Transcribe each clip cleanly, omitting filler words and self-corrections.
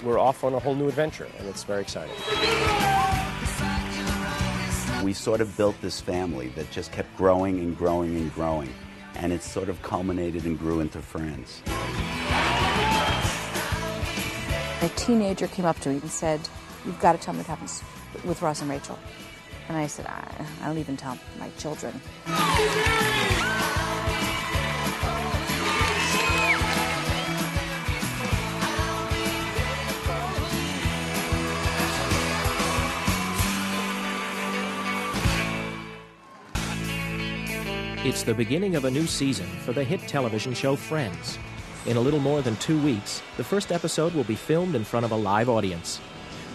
we're off on a whole new adventure, and it's very exciting. We sort of built this family that just kept growing and growing and growing, and it sort of culminated and grew into friends. A teenager came up to me and said, "You've got to tell me what happens with Ross and Rachel." And I said, I don't even tell my children. It's the beginning of a new season for the hit television show Friends. In a little more than 2 weeks, the first episode will be filmed in front of a live audience.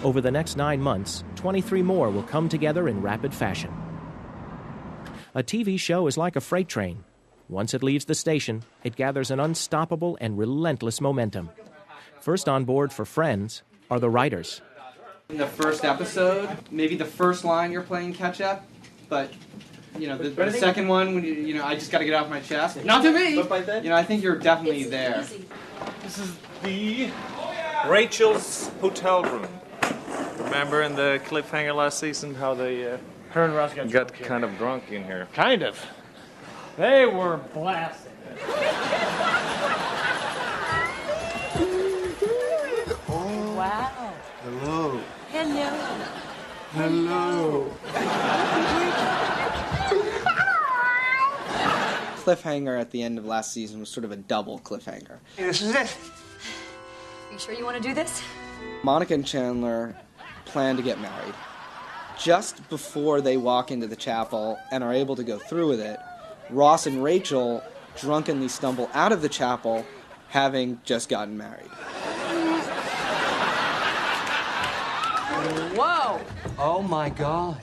Over the next 9 months, 23 more will come together in rapid fashion. A TV show is like a freight train. Once it leaves the station, it gathers an unstoppable and relentless momentum. First on board for Friends are the writers. In the first episode, maybe the first line you're playing catch-up, but the second one, when I just got to get off my chest. Not to me! I think you're definitely there. This is the Rachel's hotel room. Remember in the cliffhanger last season how they her and Ross got kind of drunk in here? Kind of. They were blasted. Oh. Wow. Hello. Hello. Cliffhanger at the end of last season was sort of a double cliffhanger. This is it. Are you sure you want to do this? Monica and Chandler plan to get married. Just before they walk into the chapel and are able to go through with it, Ross and Rachel drunkenly stumble out of the chapel, having just gotten married. Whoa! Oh my God.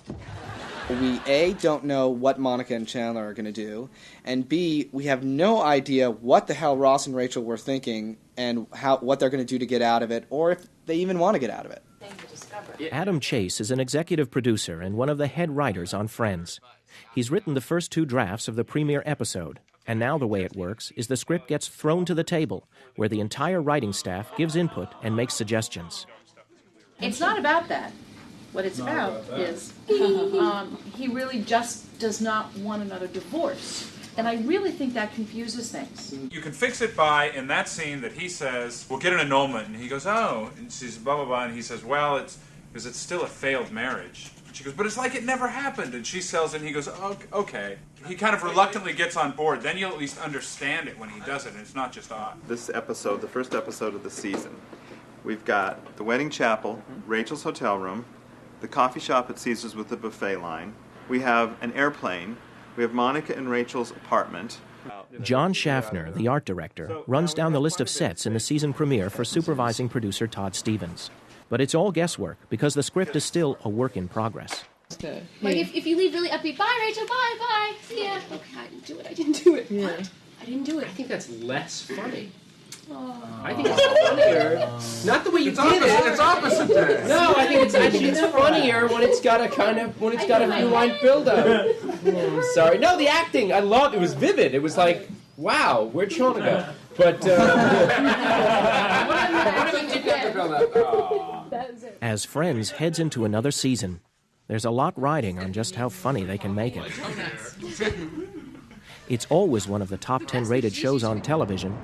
We, A, don't know what Monica and Chandler are going to do, and B, we have no idea what the hell Ross and Rachel were thinking and what they're going to do to get out of it, or if they even want to get out of it. Adam Chase is an executive producer and one of the head writers on Friends. He's written the first 2 drafts of the premiere episode, and now the way it works is the script gets thrown to the table, where the entire writing staff gives input and makes suggestions. It's not about that. What it's about is he really just does not want another divorce. And I really think that confuses things. You can fix it by, in that scene that he says, we'll get an annulment, and he goes, oh, and she's blah, blah, blah, and he says, well, it's because it's still a failed marriage. And she goes, but it's like it never happened, and she sells it, and he goes, oh, okay. He kind of reluctantly gets on board. Then you'll at least understand it when he does it, and it's not just odd. This episode, the first episode of the season, we've got the wedding chapel, Rachel's hotel room, the coffee shop at Caesar's with the buffet line. We have an airplane. We have Monica and Rachel's apartment. John Schaffner, the art director, runs down the list of sets in the season premiere for supervising producer Todd Stevens. But it's all guesswork because the script is still a work in progress. Like if you leave really upbeat, bye Rachel, bye, see ya. Okay, I didn't do it. Yeah. What? I didn't do it. I think that's less funny. Oh. I think it's funnier. Not the way you did it. It's opposite day. No, I think it's funnier when it's got a few line build up. Sorry. No, the acting. I loved it. Was vivid. It was like, wow, where'd Sean go? But as Friends heads into another season, there's a lot riding on just how funny they can make it. It's always one of the top 10 rated shows on television,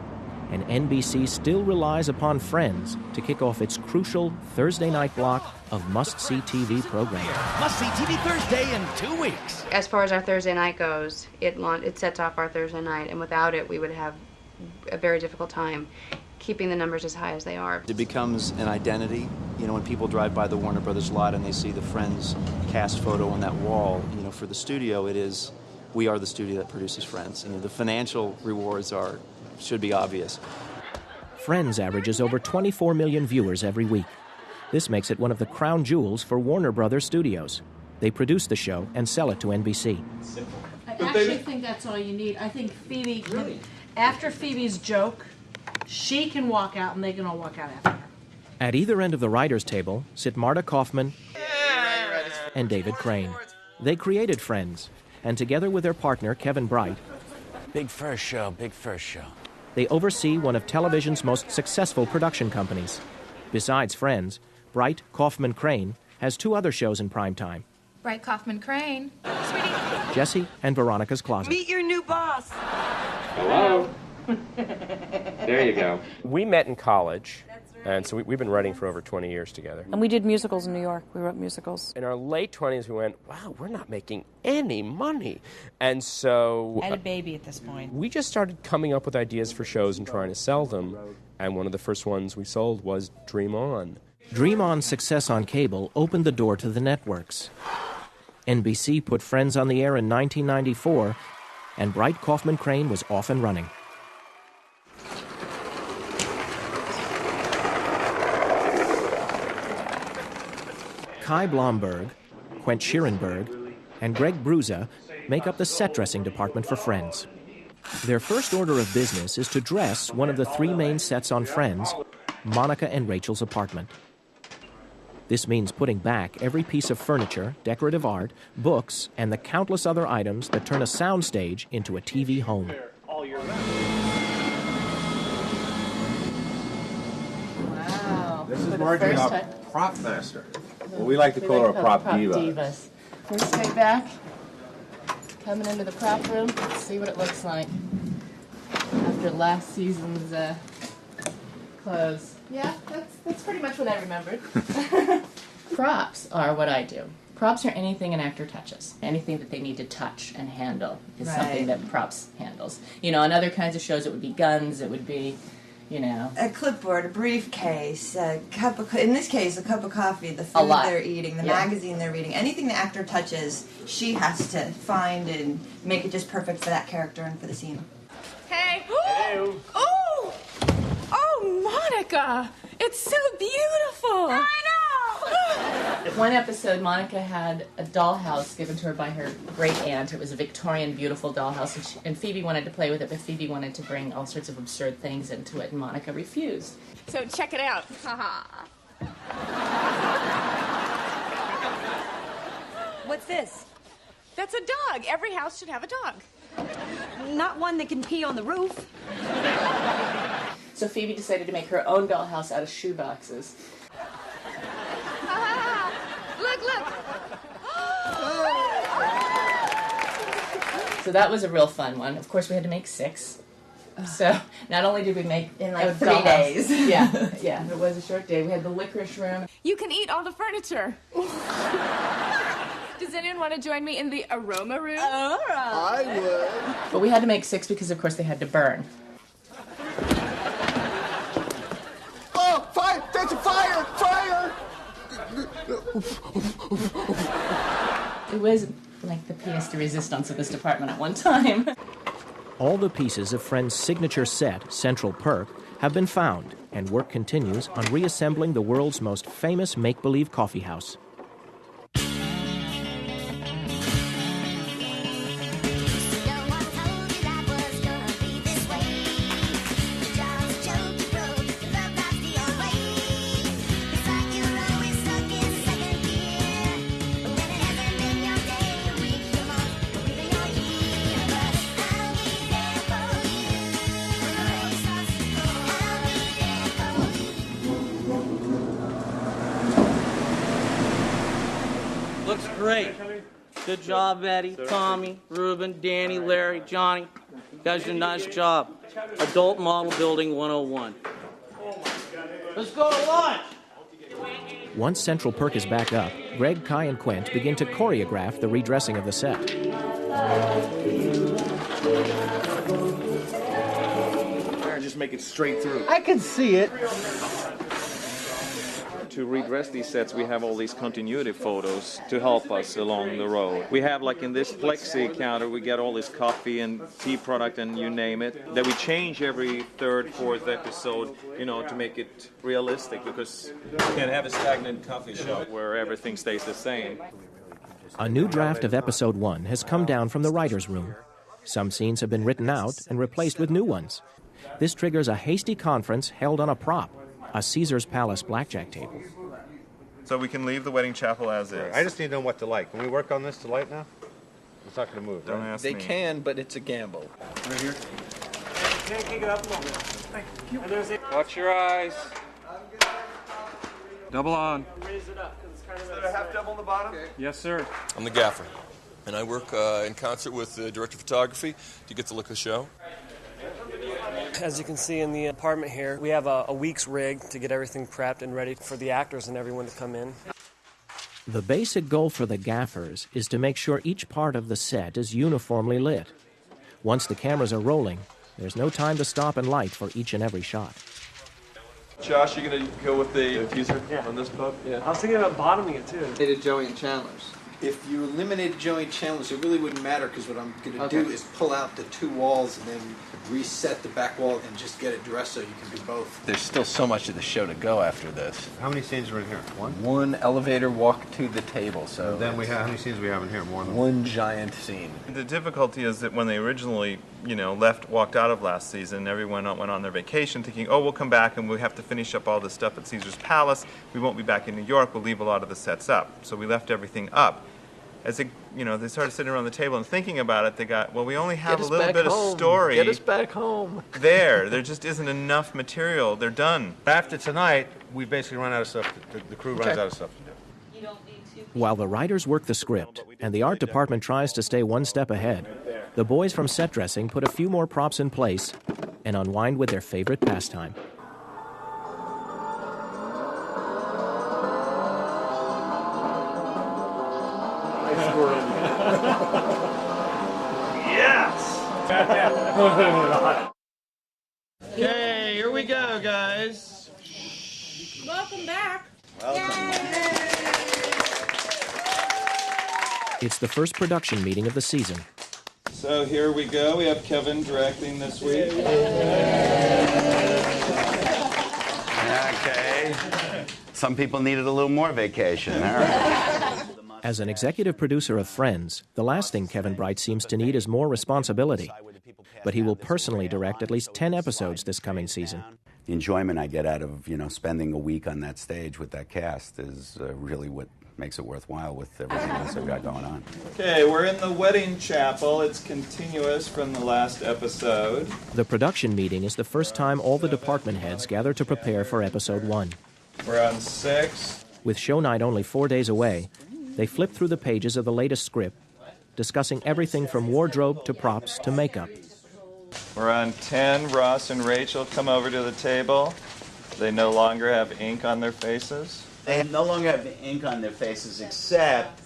and NBC still relies upon Friends to kick off its crucial Thursday night block of must-see TV programming. Must-see TV Thursday in 2 weeks. As far as our Thursday night goes, it sets off our Thursday night, and without it, we would have a very difficult time keeping the numbers as high as they are. It becomes an identity. You know, when people drive by the Warner Brothers lot and they see the Friends cast photo on that wall, you know, for the studio, we are the studio that produces Friends. And the financial rewards should be obvious. Friends averages over 24 million viewers every week. This makes it one of the crown jewels for Warner Brothers Studios. They produce the show and sell it to NBC. I actually think that's all you need. I think Phoebe, after Phoebe's joke, she can walk out and they can all walk out after her. At either end of the writers' table sit Marta Kaufman and David Crane. They created Friends, and together with their partner, Kevin Bright, Big first show. they oversee one of television's most successful production companies. Besides Friends, Bright Kaufman Crane has 2 other shows in prime time, Bright Kaufman Crane. Sweetie. Jessie and Veronica's Closet. Meet your new boss. Hello. There you go. We met in college, and so we've been writing for over 20 years together. And we did musicals in New York. We wrote musicals. In our late 20s, we went, wow, we're not making any money. And so... I had a baby at this point. We just started coming up with ideas for shows and trying to sell them. And one of the first ones we sold was Dream On. Dream On's success on cable opened the door to the networks. NBC put Friends on the air in 1994, and Bright Kaufman Crane was off and running. Kai Blomberg, Quent Schierenberg, and Greg Bruza make up the set dressing department for Friends. Their first order of business is to dress one of the 3 main sets on Friends, Monica and Rachel's apartment. This means putting back every piece of furniture, decorative art, books, and the countless other items that turn a soundstage into a TV home. Wow. This is Margie, our prop master. Well, we like to call her a prop diva. First day back, coming into the prop room, let's see what it looks like after last season's clothes. Yeah, that's pretty much what I remembered. Props are what I do. Props are anything an actor touches. Anything that they need to touch and handle is something that props handles. You know, on other kinds of shows, it would be guns, it would be, you know... A clipboard, a briefcase, a cup of... In this case, a cup of coffee, the food they're eating, the magazine they're reading. Anything the actor touches, she has to find and make it just perfect for that character and for the scene. Hey. Hello. Oh! Oh, Monica! It's so beautiful! I know! One episode, Monica had a dollhouse given to her by her great aunt. It was a Victorian, beautiful dollhouse, and Phoebe wanted to play with it, but Phoebe wanted to bring all sorts of absurd things into it, and Monica refused. So check it out. What's this? That's a dog. Every house should have a dog. Not one that can pee on the roof. So Phoebe decided to make her own dollhouse out of shoe boxes. Look! So that was a real fun one. Of course, we had to make 6. So not only did we make in like a 3 dollhouse, days. yeah, it was a short day. We had the licorice room. You can eat all the furniture. Does anyone want to join me in the aroma room? I would. But we had to make 6 because, of course, they had to burn. Oh, fire! There's a fire! Fire! It was like the pièce de résistance of this department at one time. All the pieces of Friends' signature set, Central Perk, have been found, and work continues on reassembling the world's most famous make-believe coffee house. Looks great. Good job, Eddie, Tommy, Ruben, Danny, Larry, Johnny. You guys did a nice job. Adult Model Building 101. Let's go to lunch. Once Central Perk is back up, Greg, Kai, and Quent begin to choreograph the redressing of the set. Just make it straight through. I can see it. To redress these sets, we have all these continuity photos to help us along the road. We have, like in this flexi counter, we get all this coffee and tea product and you name it, that we change every 3rd, 4th episode, you know, to make it realistic, because you can't have a stagnant coffee shop where everything stays the same. A new draft of Episode 1 has come down from the writer's room. Some scenes have been written out and replaced with new ones. This triggers a hasty conference held on a prop, a Caesar's Palace blackjack table. So we can leave the wedding chapel as is. I just need to know what to light. Can we work on this to light now? It's not going to move. Don't right? ask They me. can, but it's a gamble. Right here? Watch your eyes. Double on. Raise it up, because it's kind of... Is there a half double on the bottom? Okay. Yes, sir. I'm the gaffer, and I work in concert with the director of photography to get the look of the show. As you can see in the apartment here, we have a week's rig to get everything prepped and ready for the actors and everyone to come in. The basic goal for the gaffers is to make sure each part of the set is uniformly lit. Once the cameras are rolling, there's no time to stop and light for each and every shot. Josh, you gonna go with the diffuser on this pub? Yeah. I was thinking about bottoming it too. They did Joey and Chandler's. If you eliminated Joey Chandler's, it really wouldn't matter because what I'm going to do is pull out the two walls and then reset the back wall and just get it dressed so you can do both. There's still so much of the show to go after this. How many scenes are in here? One elevator walk to the table. So And then we have how many scenes we have in here? More than one giant scene. The difficulty is that when they originally, walked out of last season, everyone went on their vacation thinking, oh, we'll come back and we'll have to finish up all this stuff at Caesar's Palace. We won't be back in New York. We'll leave a lot of the sets up. So we left everything up. As they started sitting around the table and thinking about it, they got, well, we only have a little bit of story. Get us back home. There just isn't enough material. They're done. After tonight, we basically run out of stuff. The crew runs out of stuff to do. While the writers work the script and the art department tries to stay one step ahead, the boys from set dressing put a few more props in place and unwind with their favorite pastime. Yes! Okay, here we go, guys. Welcome back. It's the first production meeting of the season. So here we go. We have Kevin directing this week. Okay. Some people needed a little more vacation. All right. As an executive producer of Friends, the last thing Kevin Bright seems to need is more responsibility. But he will personally direct at least 10 episodes this coming season. The enjoyment I get out of, spending a week on that stage with that cast is really what makes it worthwhile with everything else I've got going on. Okay, we're in the wedding chapel. It's continuous from the last episode. The production meeting is the first time all the department heads gather to prepare for episode 1. We're on 6. With show night only 4 days away, they flip through the pages of the latest script, discussing everything from wardrobe to props to makeup. We're on 10. Ross and Rachel come over to the table. They no longer have ink on their faces. They no longer have the ink on their faces, except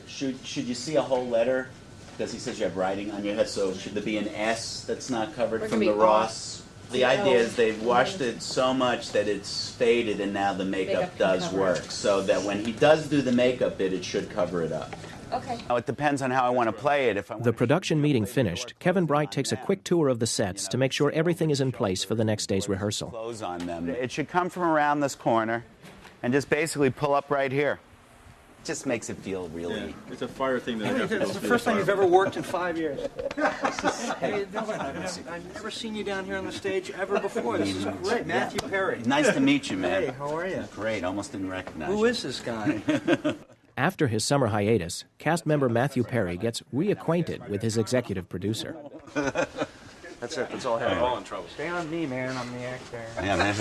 should you see a whole letter? Because he says you have writing on your head, so should there be an S that's not covered from the Ross? The idea is they've washed it so much that it's faded, and now the makeup does work. So that when he does do the makeup bit, it should cover it up. Okay. Now, it depends on how I want to play it. The production meeting finished, Kevin Bright takes a quick tour of the sets to make sure everything is in place for the next day's rehearsal. Close on them. It should come from around this corner and just basically pull up right here. It just makes it feel really... It's a fire thing that I have to go It's the through first the time you've fire. ever worked in 5 years. Hey, I've never seen you down here on the stage ever before. This is great. Matthew Perry. Nice to meet you, man. Hey, how are you? Great. Almost didn't recognize you. Who is this guy? After his summer hiatus, cast member Matthew Perry gets reacquainted with his executive producer. That's it. That's all I have. We're all in trouble. Stay on me, man. I'm the actor. Yeah, man.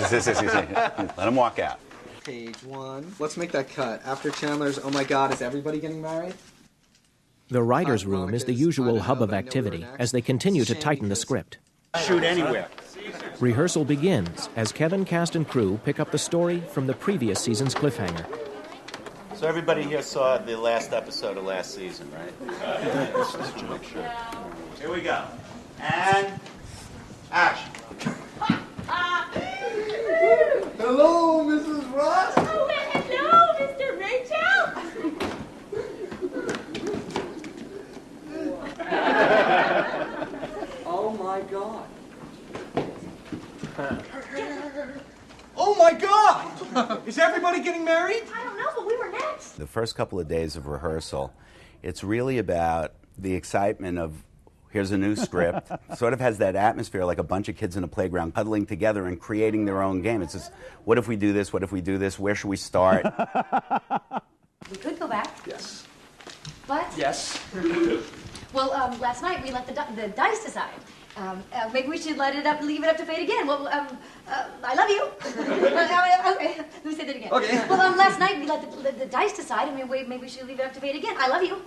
Let him walk out. Page 1. Let's make that cut. After Chandler's, oh my God, is everybody getting married? The writer's room is the usual hub of activity as they continue to tighten the script. Shoot anywhere. Rehearsal begins as Kevin, cast, and crew pick up the story from the previous season's cliffhanger. So everybody here saw the last episode of last season, right? Just to make sure. Here we go. And action. Hello, Mrs. Ross. Oh, hello, Mr. Rachel. Oh my God. Oh my God! Is everybody getting married? I don't know, but we were next. The first couple of days of rehearsal, it's really about the excitement of here's a new script. Sort of has that atmosphere like a bunch of kids in a playground huddling together and creating their own game. It's just, what if we do this? What if we do this? Where should we start? We could go back. Yes. But? Yes. Well, last night we let the dice decide. Maybe we should leave it up to fate again. Well, I love you. Okay, let me say that again. Okay. Well, last night we let the dice decide. I mean, maybe we should leave it up to fate again. I love you.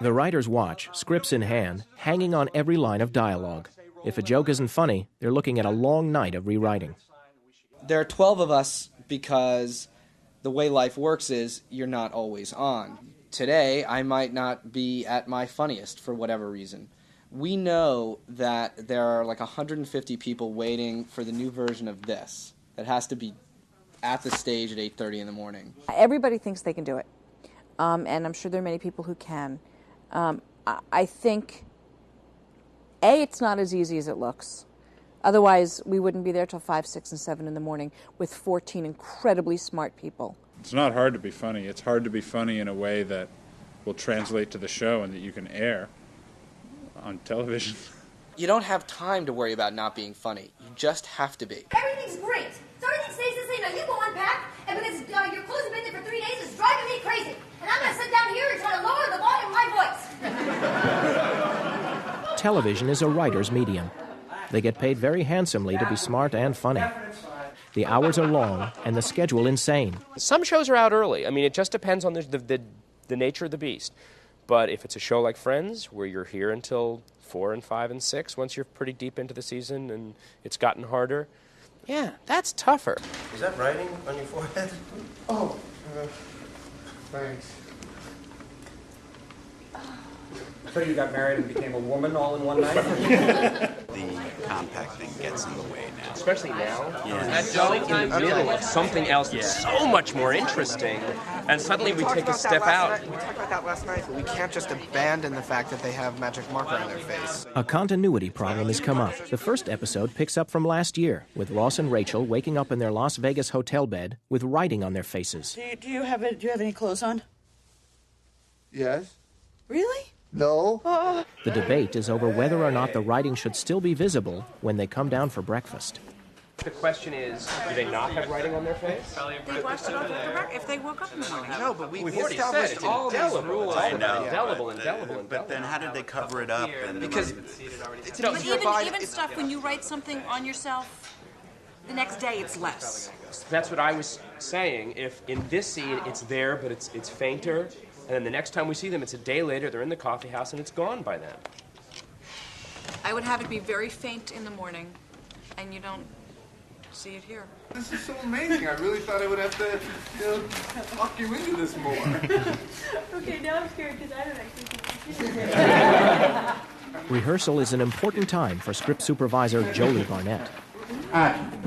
The writers watch, scripts in hand, hanging on every line of dialogue. If a joke isn't funny, they're looking at a long night of rewriting. There are 12 of us because the way life works is you're not always on. Today, I might not be at my funniest for whatever reason. We know that there are like 150 people waiting for the new version of this that has to be at the stage at 8:30 in the morning. Everybody thinks they can do it, and I'm sure there are many people who can. I think, A, it's not as easy as it looks. Otherwise, we wouldn't be there till 5, 6, and 7 in the morning with 14 incredibly smart people. It's not hard to be funny. It's hard to be funny in a way that will translate to the show and that you can air on television. You don't have time to worry about not being funny. You just have to be. Everything's great. So everything stays the same. Now you go unpack, and because your clothes have been there for 3 days, it's driving me crazy. And I'm going to sit down here and try to lower the volume of my voice. Television is a writer's medium. They get paid very handsomely to be smart and funny. The hours are long and the schedule insane. Some shows are out early. I mean, it just depends on the nature of the beast. But if it's a show like Friends, where you're here until 4 and 5 and 6, once you're pretty deep into the season and it's gotten harder, yeah, that's tougher. Is that writing on your forehead? Oh, thanks. So you got married and became a woman all in one night? The compact thing gets in the way now. Especially now. Yeah. That's like in the middle of something else that's so much more interesting, and suddenly we take a step out. We talked about that last night, but we can't just abandon the fact that they have magic marker on their face. A continuity problem has come up. The first episode picks up from last year, with Ross and Rachel waking up in their Las Vegas hotel bed with writing on their faces. Do you have any clothes on? Yes. Really? No. The debate is over whether or not the writing should still be visible when they come down for breakfast. The question is, do they not have writing on their face? They washed it off if they woke up in the morning. No, but we've already said it's all these indelible. rules. I know. Indelible. Indelible. But then how did they cover it up? Because Even stuff when you write something on yourself, the next day it's less. That's what I was saying. If in this scene it's there, but it's fainter, and then the next time we see them, it's a day later, they're in the coffee house, and it's gone by then. I would have it be very faint in the morning, and you don't see it here. This is so amazing. I really thought I would have to talk you into this more. Okay, now I'm scared because I don't actually think Rehearsal is an important time for script supervisor Jolie Barnett.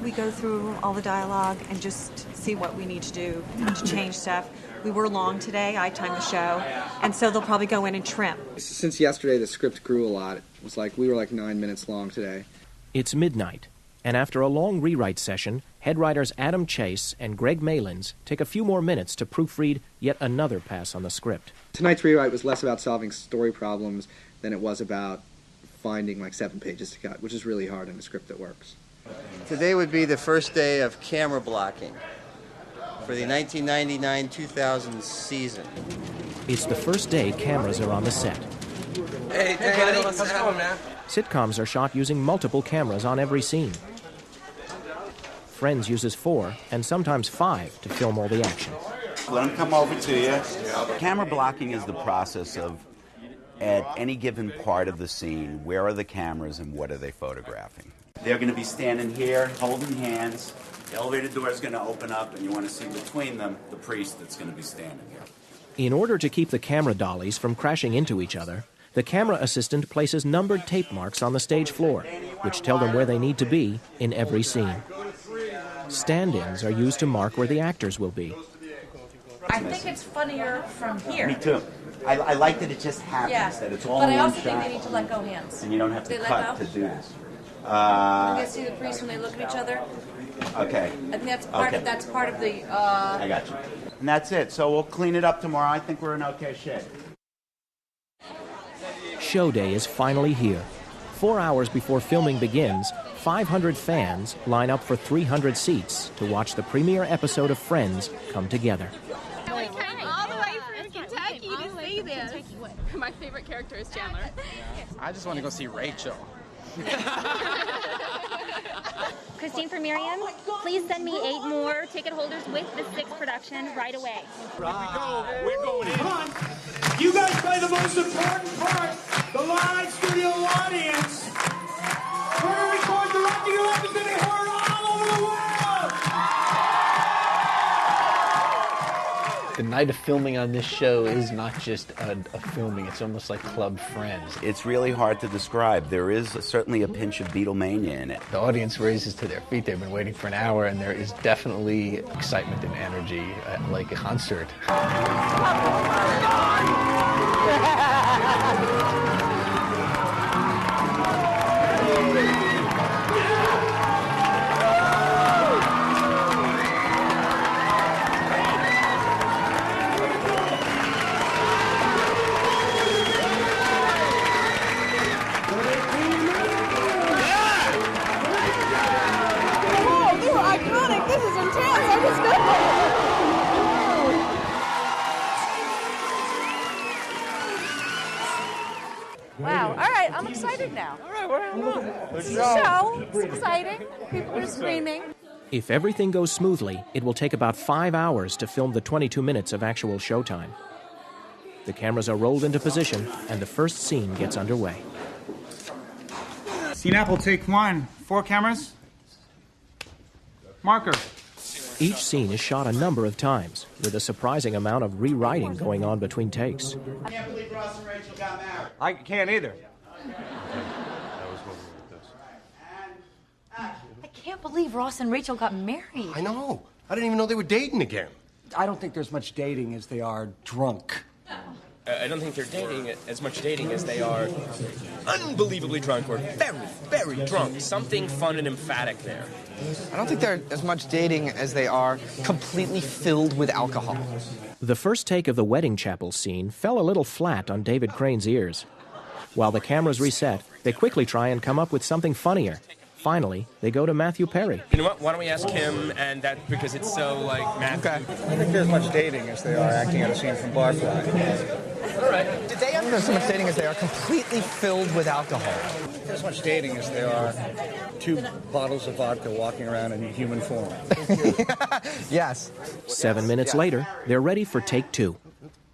We go through all the dialogue and just see what we need to do to change stuff. We were long today. I timed the show, and so they'll probably go in and trim. Since yesterday, the script grew a lot. It was like we were like 9 minutes long today. It's midnight, and after a long rewrite session, head writers Adam Chase and Greg Malins take a few more minutes to proofread yet another pass on the script. Tonight's rewrite was less about solving story problems than it was about finding like 7 pages to cut, which is really hard in a script that works. Today would be the first day of camera blocking for the 1999-2000 season. It's the first day cameras are on the set. Hey buddy, how's it going, man? Sitcoms are shot using multiple cameras on every scene. Friends uses 4 and sometimes 5 to film all the action. Let them come over to you. Camera blocking is the process of, at any given part of the scene, where are the cameras and what are they photographing? They're going to be standing here, holding hands. The elevator door is going to open up, and you want to see between them the priest that's going to be standing here. In order to keep the camera dollies from crashing into each other, the camera assistant places numbered tape marks on the stage floor, which tell them where they need to be in every scene. Stand-ins are used to mark where the actors will be. I think it's funnier from here. Me too. I like that it just happens, that it's all in one shot. But I also think they need to let go hands. And you don't have to They let cut go? to do this. You guys see the priest when they look at each other? Okay. I think that's part of the. I got you. And that's it. So we'll clean it up tomorrow. I think we're in okay shape. Show day is finally here. 4 hours before filming begins, 500 fans line up for 300 seats to watch the premiere episode of Friends come together. We came all the way from Kentucky to see this. My favorite character is Chandler. I just want to go see Rachel. Christine for Miriam, please send me 8 more ticket holders with the 6th production right away. Here we go. We're going in. Come on. You guys play the most important part. The live studio audience. We're going to record the Rocky Your Life is going to be heard all over the world. The night of filming on this show is not just a filming, it's almost like club friends. It's really hard to describe. There is certainly a pinch of Beatlemania in it. The audience raises to their feet. They've been waiting for an hour, and there is definitely excitement and energy, like a concert. Wow. All right, I'm excited now. All right, we're It's a show. It's exciting. People are screaming. If everything goes smoothly, it will take about 5 hours to film the 22 minutes of actual showtime. The cameras are rolled into position, and the first scene gets underway. Scene Apple, take 1. 4 cameras. Marker. Each scene is shot a number of times, with a surprising amount of rewriting going on between takes. I can't believe Ross and Rachel got married. I can't either. I can't believe Ross and Rachel got married. I know. I didn't even know they were dating again. I don't think there's much dating as they are drunk. I don't think they're dating as much dating as they are unbelievably drunk or very, very drunk. Something fun and emphatic there. I don't think they're as much dating as they are completely filled with alcohol. The first take of the wedding chapel scene fell a little flat on David Crane's ears. While the cameras reset, they quickly try and come up with something funnier. Finally, they go to Matthew Perry. You know what? Why don't we ask him, and that because it's so like Matthew. Okay. I don't think there's much dating as they are acting out a scene from Barfly. All right. Did they understand so much dating as they are completely filled with alcohol? There's as much dating as there are 2 bottles of vodka walking around in human form. Yes. 7 minutes later, they're ready for take 2.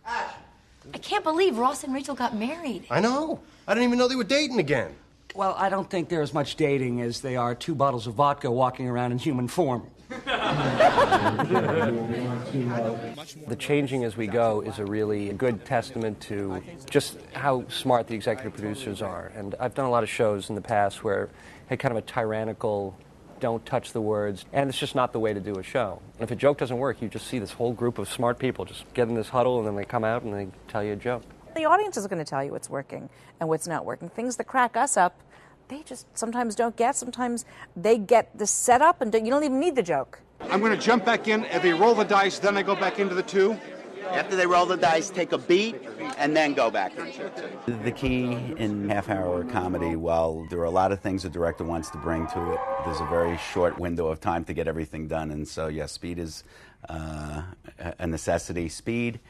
I can't believe Ross and Rachel got married. I know. I didn't even know they were dating again. Well, I don't think there's much dating as they are 2 bottles of vodka walking around in human form. The changing as we go is a really good testament to just how smart the executive producers are. And I've done a lot of shows in the past where had kind of a tyrannical, don't touch the words, and it's just not the way to do a show. And if a joke doesn't work, you just see this whole group of smart people just get in this huddle, and then they come out and they tell you a joke. The audience is going to tell you what's working and what's not working. Things that crack us up, they just sometimes don't get. Sometimes they get the setup and you don't even need the joke. I'm going to jump back in. If they roll the dice, then I go back into the 2. After they roll the dice, take a beat, and then go back into it. The key in half-hour comedy, while there are a lot of things a director wants to bring to it, there's a very short window of time to get everything done. And so, yes, speed is a necessity. Speed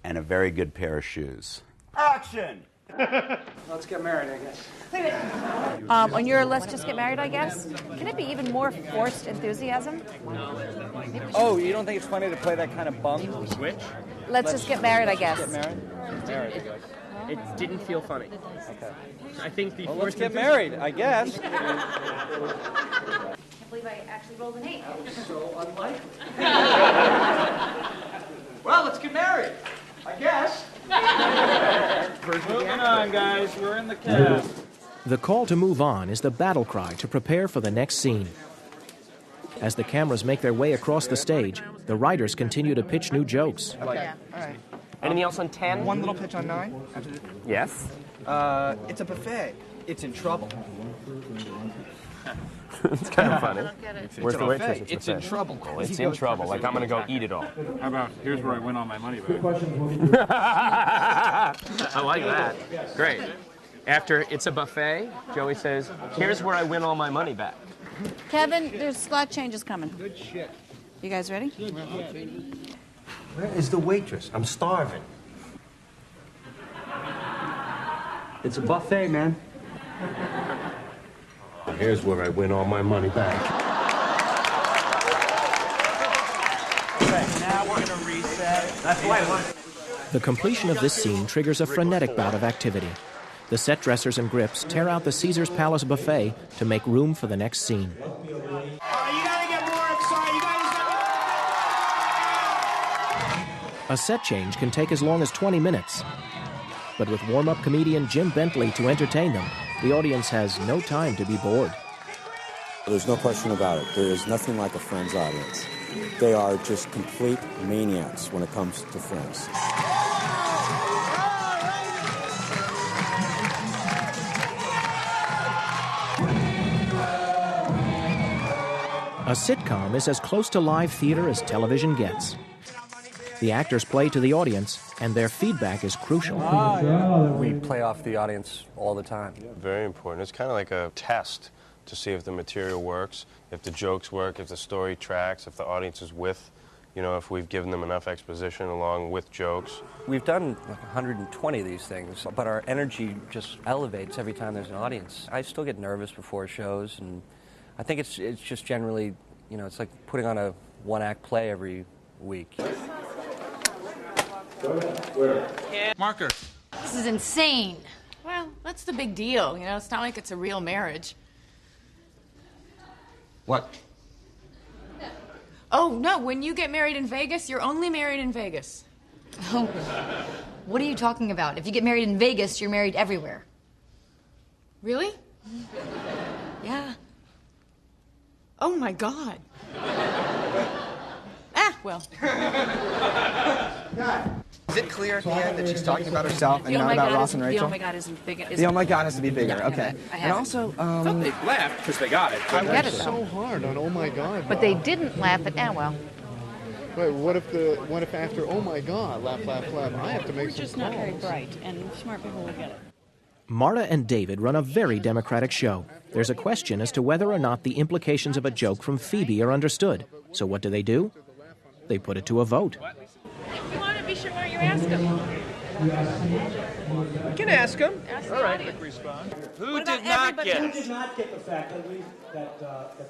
and a very good pair of shoes. Action! Let's get married, I guess. Wait a minute. On your let's just get married, I guess, can it be even more forced enthusiasm? Oh, you don't think it's funny to play that kind of bum? Switch? Let's just get married, I guess. Get married? Married, I guess. It didn't feel funny. Okay. I think the Well, let's get married, I guess. I can't believe I actually rolled an 8. So unlikely. Well, let's get married, I guess. Moving on, guys. We're in the cast. The call to move on is the battle cry to prepare for the next scene. As the cameras make their way across the stage, the writers continue to pitch new jokes. Okay. All right. Anything else on 10? One little pitch on 9. Yes. It's a buffet. It's in trouble. It's kind of funny. Where's the waitress? It's in trouble. It's in trouble. Like, I'm going to go eat it all. How about, here's where I win all my money back. I like that. Great. After it's a buffet, Joey says, here's where I win all my money back. Kevin, there's slot changes coming. Good shit. You guys ready? Where is the waitress? I'm starving. It's a buffet, man. Here's where I win all my money back. Okay, now we're going to reset. That's why I want. The completion of this scene triggers a frenetic bout of activity. The set dressers and grips tear out the Caesar's Palace buffet to make room for the next scene. You gotta get more excited. You guys A set change can take as long as 20 minutes. But with warm-up comedian Jim Bentley to entertain them, the audience has no time to be bored. There's no question about it. There is nothing like a Friends audience. They are just complete maniacs when it comes to Friends. A sitcom is as close to live theater as television gets. The actors play to the audience, and their feedback is crucial. We play off the audience all the time. Very important. It's kind of like a test to see if the material works, if the jokes work, if the story tracks, if the audience is with, if we've given them enough exposition along with jokes. We've done like 120 of these things, but our energy just elevates every time there's an audience. I still get nervous before shows, and I think it's just generally, it's like putting on a one-act play every week. Marker. This is insane. Well, that's the big deal. It's not like it's a real marriage. What? Oh, no, when you get married in Vegas, you're only married in Vegas. Oh, what are you talking about? If you get married in Vegas, you're married everywhere. Really? Yeah. Oh, my God. Well. Is it clear at the end that she's talking about herself and The oh not my about God Ross and Rachel? The oh my God isn't big. The oh my God has to be bigger. Yeah, Okay. I have And it. also, They laughed because they got it. I get it, so though. hard on oh my God. But they didn't laugh at well. Wait, what if after oh my God, laugh, laugh, laugh, I have to make We're some just not very calls. bright, and smart people will get it. Marta and David run a very democratic show. There's a question as to whether or not the implications of a joke from Phoebe are understood. So what do? They put it to a vote. If you want to be sure why you ask them. You can ask them. Ask the audience. Who did not get Who it? did not get the fact that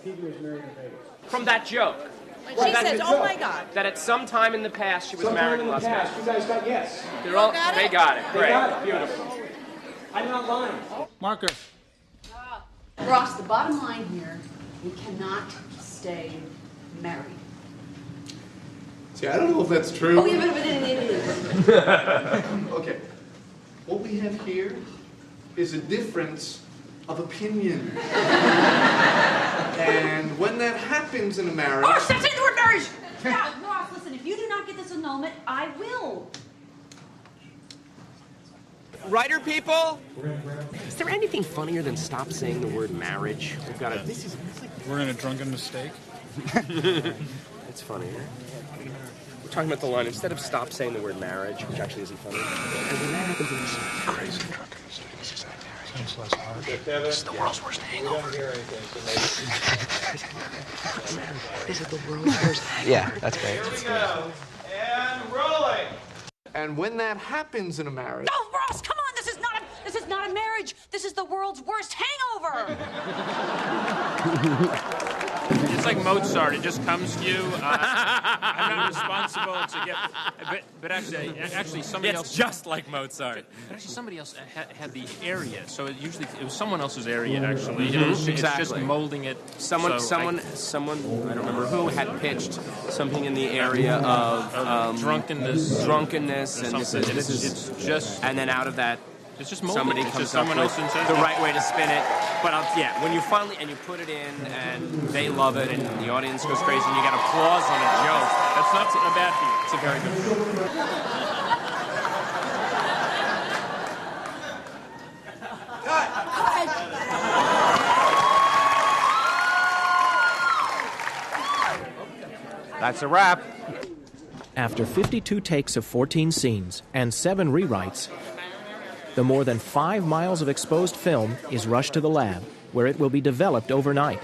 Phoebe was married in Vegas? From that joke. She says, oh my God. That at some time in the past she was married in Las Vegas. You guys got yes. They got it. They Great. got it. Beautiful. I'm not lying. Marker. Ross, the bottom line here, you cannot stay married. See, I don't know if that's true. Oh, yeah, but Okay. What we have here is a difference of opinion. And when that happens in a marriage... Oh, stop saying the word marriage! Yeah, Ross, listen, if you do not get this annulment, I will. Writer people? Is there anything funnier than stop saying the word marriage? We've got to... We're in a drunken mistake. It's funny. We're talking about the line, instead of stop saying the word marriage, which actually isn't funny. And when that happens, it's crazy drunken mistake. This is less harsh. This is the world's worst hangover. This is the world's worst hangover. Yeah, that's great. Here we go. And rolling. And when that happens in a marriage... Oh, Ross, come on, this is not a marriage. This is the world's worst hangover. It's like Mozart. It just comes to you. I'm not responsible to get. But actually, somebody else. It's just like Mozart. But actually, somebody else had the area. So it was someone else's area. Actually, it's just molding it. Someone. I don't remember who had pitched something in the area of drunkenness, and this is it's just. And then out of that. It's just molding. Somebody It's comes just up someone with else and says the right way to spin it. But when you finally you put it in and they love it and the audience goes crazy and you got applause on a joke. That's not a bad feeling. It's a very good feeling. That's a wrap. After 52 takes of 14 scenes and 7 rewrites, the more than 5 miles of exposed film is rushed to the lab, where it will be developed overnight.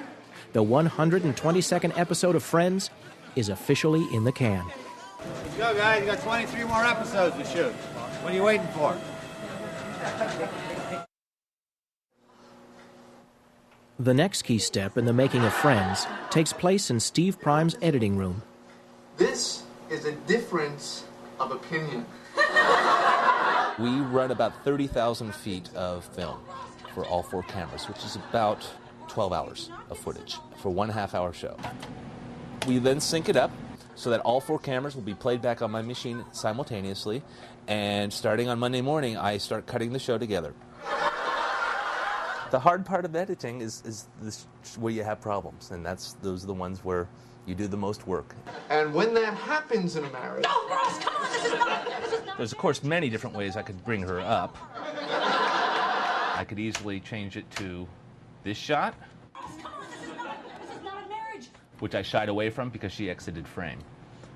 The 122nd episode of Friends is officially in the can. Let's go, guys. You got 23 more episodes to shoot. What are you waiting for? The next key step in the making of Friends takes place in Steve Prime's editing room. This is a difference of opinion. We run about 30,000 feet of film for all 4 cameras, which is about 12 hours of footage for 1.5 hour show. We then sync it up so that all 4 cameras will be played back on my machine simultaneously, and starting on Monday morning, I start cutting the show together. The hard part of editing is this, where you have problems, and those are the ones where you do the most work. And when that happens in a marriage... No, Ross, come on, this is not... There's, of course, many different ways I could bring her up. I could easily change it to this shot, which I shied away from because she exited frame.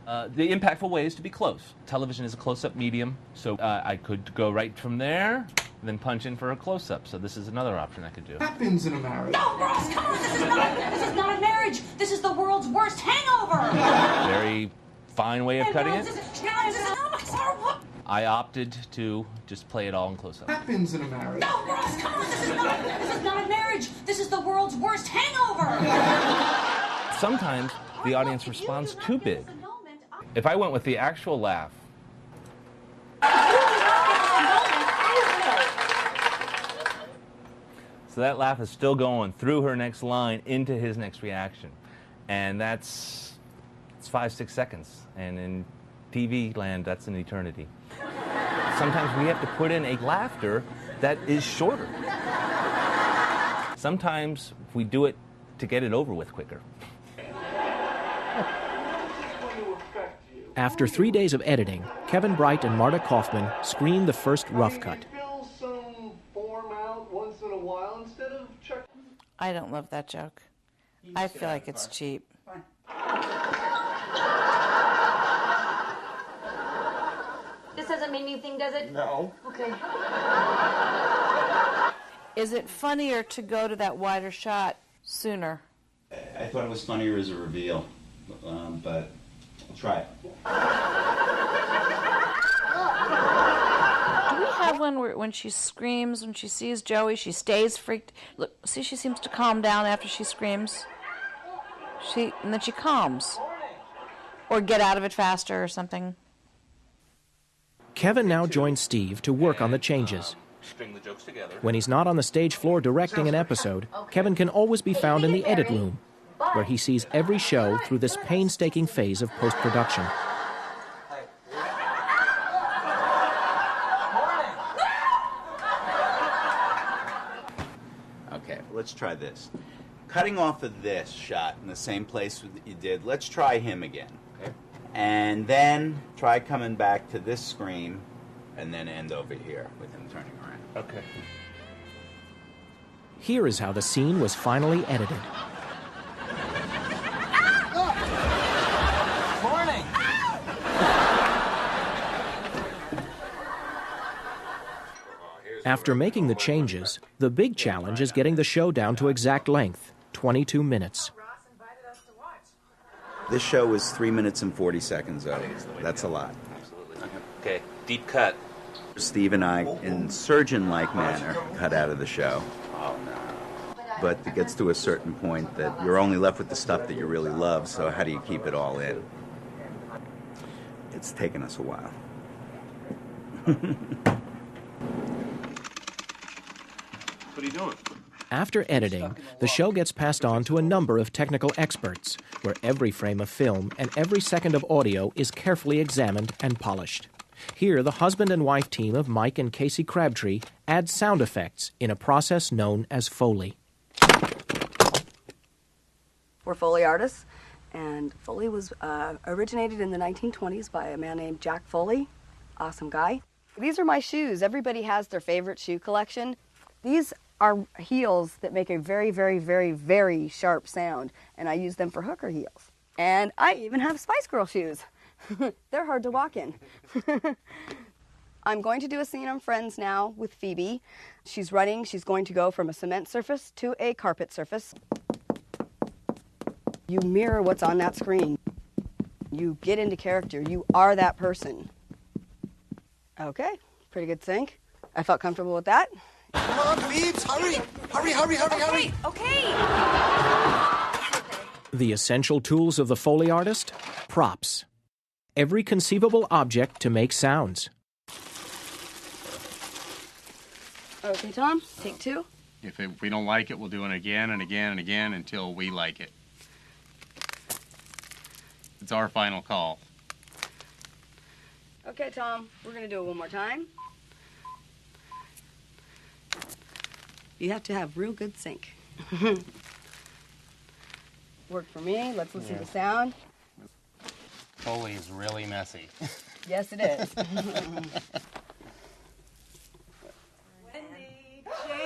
The impactful way is to be close. Television is a close-up medium, so I could go right from there, then punch in for a close-up. So this is another option I could do. Happens in a marriage. No, Ross, come on, this is not a marriage. This is the world's worst hangover. Very fine way of cutting it. I opted to just play it all in close-up. Happens in a marriage. No, Ross, come on, this is not a marriage. This is the world's worst hangover. Sometimes the audience responds too big. If I went with the actual laugh, so that laugh is still going through her next line into his next reaction, and it's 5-6 seconds, and in TV land that's an eternity. Sometimes we have to put in a laughter that is shorter. Sometimes we do it to get it over with quicker. After 3 days of editing, Kevin Bright and Marta Kaufman screened the first rough cut. Fill some form out once in a while instead of check. I don't love that joke. I feel like it's cheap. This doesn't mean anything, does it? No. Okay. Is it funnier to go to that wider shot sooner? I thought it was funnier as a reveal, but I'll try it. Do we have one where when she screams, when she sees Joey, she stays freaked? Look, see, she seems to calm down after she screams. And then she calms. Or get out of it faster or something. Kevin now joins Steve to work on the changes. String the jokes together. When he's not on the stage floor directing an episode, Kevin can always be found in the edit room, where he sees every show through this painstaking phase of post-production. Okay, let's try this. Cutting off of this shot in the same place that you did, let's try him again. Okay. And then try coming back to this screen and then end over here with him turning around. Okay. Here is how the scene was finally edited. Morning. After making the changes, the big challenge is getting the show down to exact length, 22 minutes. This show was 3 minutes and 40 seconds, though. That's a lot. Absolutely. Okay, deep cut. Steve and I, in surgeon-like manner, cut out of the show. But it gets to a certain point that you're only left with the stuff that you really love, so how do you keep it all in? It's taken us a while. What are you doing? After editing, the show gets passed on to a number of technical experts, where every frame of film and every second of audio is carefully examined and polished. Here, the husband and wife team of Mike and Casey Crabtree add sound effects in a process known as Foley. We're Foley artists, and Foley was originated in the 1920s by a man named Jack Foley. Awesome guy. These are my shoes. Everybody has their favorite shoe collection. These are heels that make a very, very, very, very sharp sound, and I use them for hooker heels. And I even have Spice Girl shoes. They're hard to walk in. I'm going to do a scene on Friends now with Phoebe. She's running. She's going to go from a cement surface to a carpet surface. You mirror what's on that screen. You get into character. You are that person. Okay, pretty good sync. I felt comfortable with that. Come on, Phoebes, hurry! Hurry! Okay. The essential tools of the Foley artist? Props. Every conceivable object to make sounds. Okay, Tom, take 2. If we don't like it, we'll do it again and again and again until we like it. It's our final call. Okay, Tom, we're going to do it one more time. You have to have real good sync. Work for me. Let's listen to sound. Foley is really messy. Yes, it is.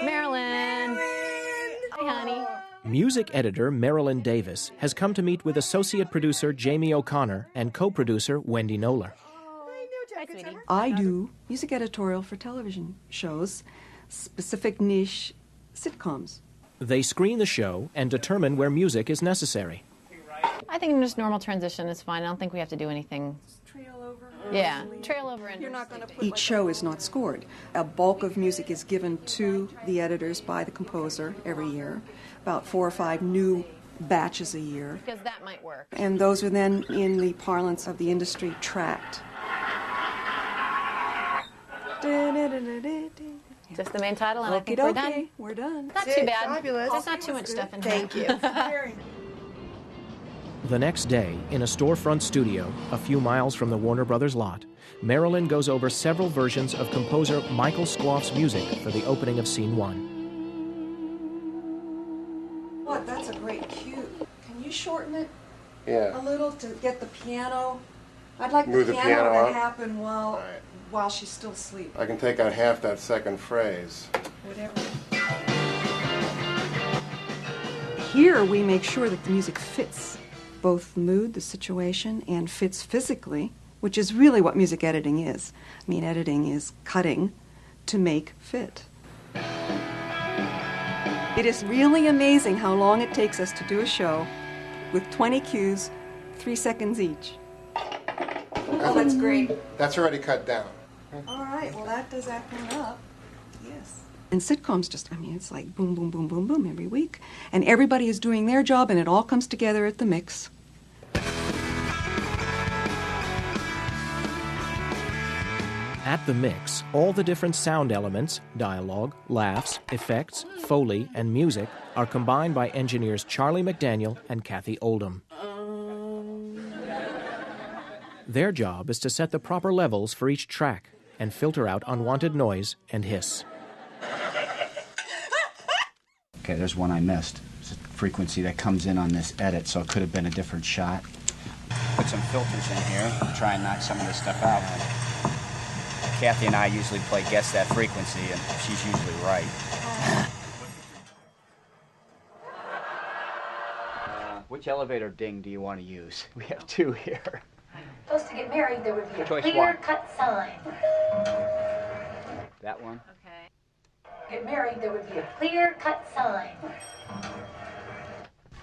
Marilyn. Hi, honey. Music editor Marilyn Davis has come to meet with associate producer Jamie O'Connor and co-producer Wendy Knoller. I do music editorial for television shows, specific niche sitcoms. They screen the show and determine where music is necessary. I think just normal transition is fine. I don't think we have to do anything. Trail over? Yeah, trail over. And You're not going to Each show is not scored. A bulk of music is given to the editors by the composer every year, about 4 or 5 new batches a year. Because that might work. And those are then, in the parlance of the industry, tracked. Just the main title, and I think we're done. We're done. Not too bad. Fabulous. There's not too much stuff in here. Thank you. The next day, in a storefront studio a few miles from the Warner Brothers lot, Marilyn goes over several versions of composer Michael Skloff's music for the opening of Scene 1. What? That's a great cue. Can you shorten it Yeah. a little to get the piano? I'd like Move the the piano piano to up? happen while she's still asleep. I can take out half that second phrase. Whatever. Here we make sure that the music fits both the mood, the situation, and fits physically, which is really what music editing is. I mean, editing is cutting to make fit. It is really amazing how long it takes us to do a show with 20 cues, 3 seconds each. Oh, that's great. That's already cut down. All right, well, that does that one up. Yes. And sitcoms it's like boom, boom, boom, boom, boom every week. And everybody is doing their job, and it all comes together at the mix. At the mix, all the different sound elements, dialogue, laughs, effects, Foley, and music are combined by engineers Charlie McDaniel and Kathy Oldham. Their job is to set the proper levels for each track and filter out unwanted noise and hiss. Okay, there's one I missed. It's a frequency that comes in on this edit, so it could have been a different shot. Put some filters in here, try and knock some of this stuff out. Kathy and I usually play Guess That Frequency, and she's usually right. Which elevator ding do you want to use? We have 2 here. Supposed to get married, there would be a Choice clear-cut sign. That one? Okay. Get married, there would be a clear-cut sign.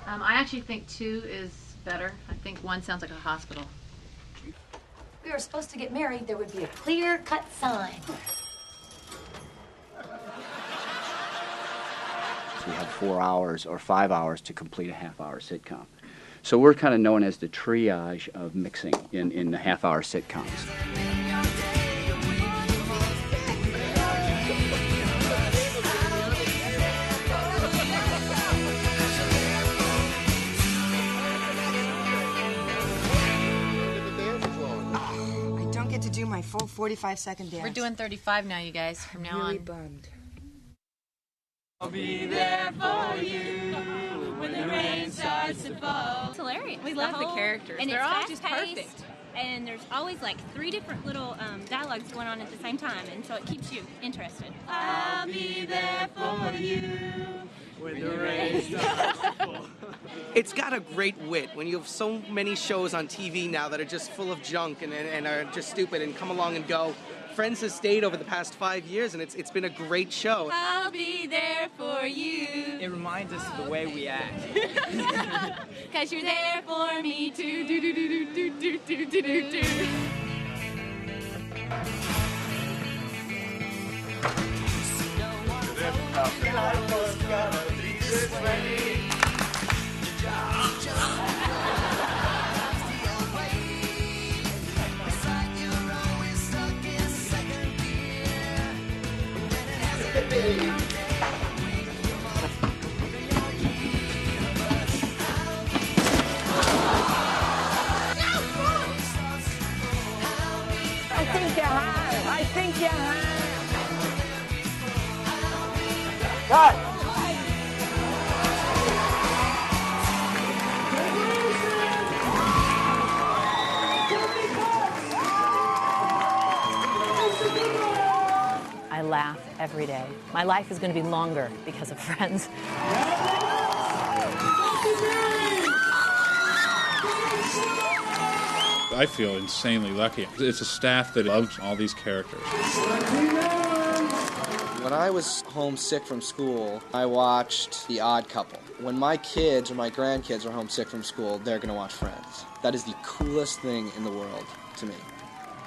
I actually think 2 is better. I think 1 sounds like a hospital. We were supposed to get married, there would be a clear-cut sign. So we have 4 hours or 5 hours to complete a half-hour sitcom. So we're kind of known as the triage of mixing in the half-hour sitcoms. I don't get to do my full 45-second dance. We're doing 35 now, you guys, from now on. Bummed. I'll be there for you when the rain starts to fall. It's hilarious. We love the characters. And They're it's all just fast-paced, perfect. And there's always like 3 different little dialogues going on at the same time, and so it keeps you interested. I'll be there for you when the rain starts to fall. It's got a great wit. When you have so many shows on TV now that are just full of junk and are just stupid and come along and go, Friends has stayed over the past 5 years, and it's been a great show. I'll be there for you. It reminds us of the way we act. Cause you're there for me too. Do do do do do do do do do do. I think you have. I think you have. Cut. I laugh every day. My life is going to be longer because of Friends. I feel insanely lucky. It's a staff that loves all these characters. When I was homesick from school, I watched The Odd Couple. When my kids or my grandkids are homesick from school, they're going to watch Friends. That is the coolest thing in the world to me.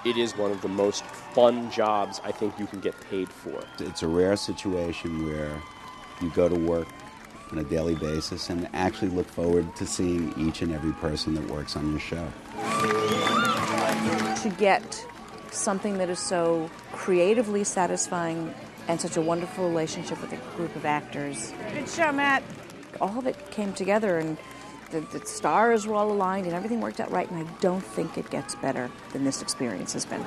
It is one of the most fun jobs I think you can get paid for. It's a rare situation where you go to work on a daily basis and actually look forward to seeing each and every person that works on your show. To get something that is so creatively satisfying and such a wonderful relationship with a group of actors. Good show, Matt. All of it came together, and the stars were all aligned, and everything worked out right, and I don't think it gets better than this experience has been.